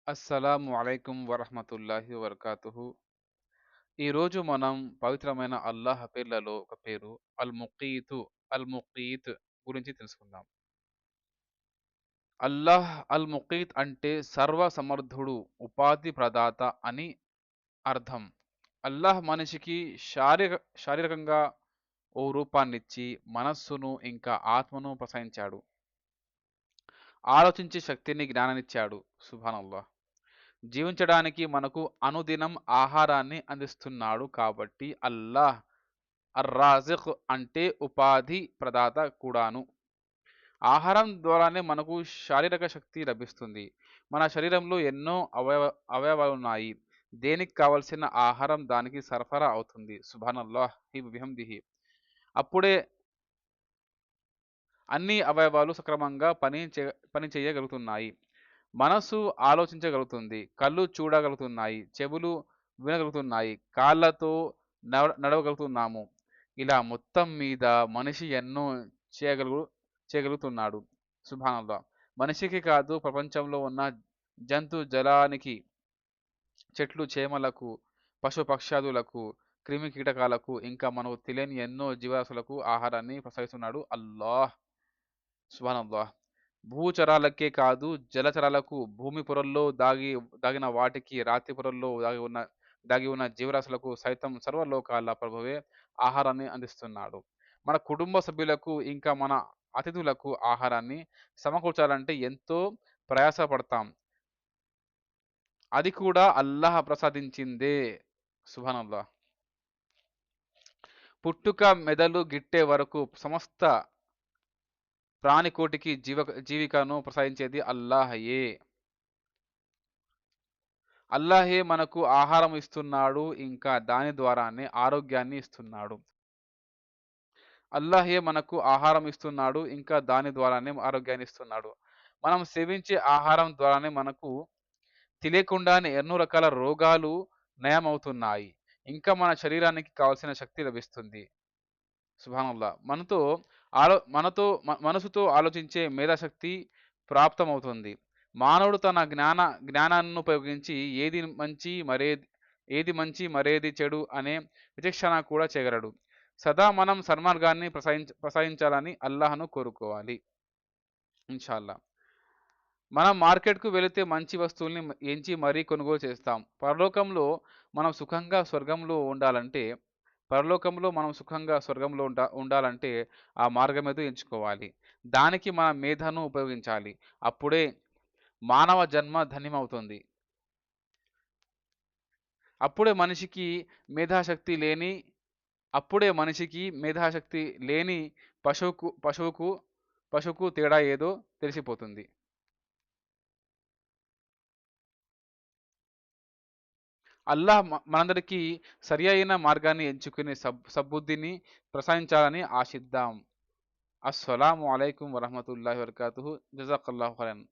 అస్సలాము అలైకుం వరహమతుల్లాహి వబర్కాతుహు. ఈరోజు మనం పవిత్రమైన అల్లాహ్ పేర్లలో ఒక పేరు అల్ ముకీత్ గురించి తెలుసుకుందాం. అల్లాహ్ అల్ ముకీత్ అంటే సర్వ సమర్థుడు, ఉపాధి ప్రదాత అని అర్థం. అల్లాహ్ మనిషికి శారీరకంగా ఓ రూపాన్నిచ్చి మనస్సును ఇంకా ఆత్మను ప్రసాదించాడు. ఆలోచించే శక్తిని, జ్ఞానాన్నిచ్చాడు. సుబ్హానల్లాహ్. జీవించడానికి మనకు అనుదినం ఆహారాన్ని అందిస్తున్నాడు కాబట్టి అల్లాహ్ అర్రాజిక్ అంటే ఉపాధి ప్రదాత కూడాను. ఆహారం ద్వారానే మనకు శారీరక శక్తి లభిస్తుంది. మన శరీరంలో ఎన్నో అవయవాలున్నాయి. దేనికి కావలసిన ఆహారం దానికి సరఫరా అవుతుంది. సుబ్హానల్లాహ్ బిహమ్దిహి. అప్పుడే అన్ని అవయవాలు సక్రమంగా పని చేయగలుగుతున్నాయి. మనసు ఆలోచించగలుగుతుంది. కళ్ళు చూడగలుగుతున్నాయి. చెవులు వినగలుగుతున్నాయి. కాళ్ళతో నడవగలుగుతున్నాము. ఇలా మొత్తం మీద మనిషి ఎన్నో చేయగలుగు చేయగలుగుతున్నాడు. సుబ్హానల్లాహ్. మనిషికి కాదు, ప్రపంచంలో ఉన్న జంతు జలానికి, చెట్లు చేమలకు, పశు పక్షాదులకు, క్రిమి కీటకాలకు, ఇంకా మనకు తెలియని ఎన్నో జీవరాశులకు ఆహారాన్ని ప్రసాదిస్తున్నాడు అల్లాహ్. సుబ్హానల్లాహ్. భూచరాలకే కాదు, జలచరాలకు, భూమి పొరల్లో దాగిన వాటికి, రాతి పొరల్లో దాగి ఉన్న జీవరాశులకు సైతం సర్వలోకాల ప్రభువే ఆహారాన్ని అందిస్తున్నాడు. మన కుటుంబ సభ్యులకు, ఇంకా మన అతిథులకు ఆహారాన్ని సమకూర్చాలంటే ఎంతో ప్రయాస పడతాం. అది కూడా అల్లాహ్ ప్రసాదించిందే. సుబ్హానల్లాహ్. పుట్టుక మెదలు గిట్టే వరకు సమస్త ప్రాణికోటికి జీవికను ప్రసాదించేది అల్లాహయే. అల్లాహే మనకు ఆహారం ఇస్తున్నాడు. ఇంకా దాని ద్వారానే ఆరోగ్యాన్ని ఇస్తున్నాడు. అల్లాహే మనకు ఆహారం ఇస్తున్నాడు. ఇంకా దాని ద్వారానే ఆరోగ్యాన్ని ఇస్తున్నాడు. మనం సేవించే ఆహారం ద్వారానే మనకు తెలియకుండానే ఎన్నో రకాల రోగాలు నయమవుతున్నాయి. ఇంకా మన శరీరానికి కావాల్సిన శక్తి లభిస్తుంది. సుబ్హానల్లాహ్. మనసుతో ఆలోచించే మేధాశక్తి ప్రాప్తమవుతుంది. మానవుడు తన జ్ఞానాన్ని ఉపయోగించి ఏది మంచి మరేది చెడు అనే విచక్షణ కూడా చేయగలడు. సదా మనం సన్మార్గాన్ని ప్రసాదించాలని అల్లాహ్‌ను కోరుకోవాలి. ఇన్షాల్లా. మనం మార్కెట్‌కు వెళితే మంచి వస్తువుల్ని ఎంచి మరీ కొనుగోలు చేస్తాం. మనం సుఖంగా స్వర్గంలో ఉండాలంటే ఉండాలంటే ఆ మార్గమేదో ఎంచుకోవాలి. దానికి మన మేధను ఉపయోగించాలి. అప్పుడే మానవ జన్మ ధన్యమవుతుంది. అప్పుడే మనిషికి మేధాశక్తి లేని అప్పుడే మనిషికి మేధాశక్తి లేని పశువుకు పశువుకు పశువుకు తేడా ఏదో తెలిసిపోతుంది. అల్లాహ్ మనందరికీ సరియైన మార్గాన్ని ఎంచుకునే సద్బుద్ధిని ప్రసాదించాలని ఆశిద్దాం. అస్సలాము అలైకుం వరహమతుల్లాహి వబర్కాతుహు. జజాకల్లాహు ఖైరన్.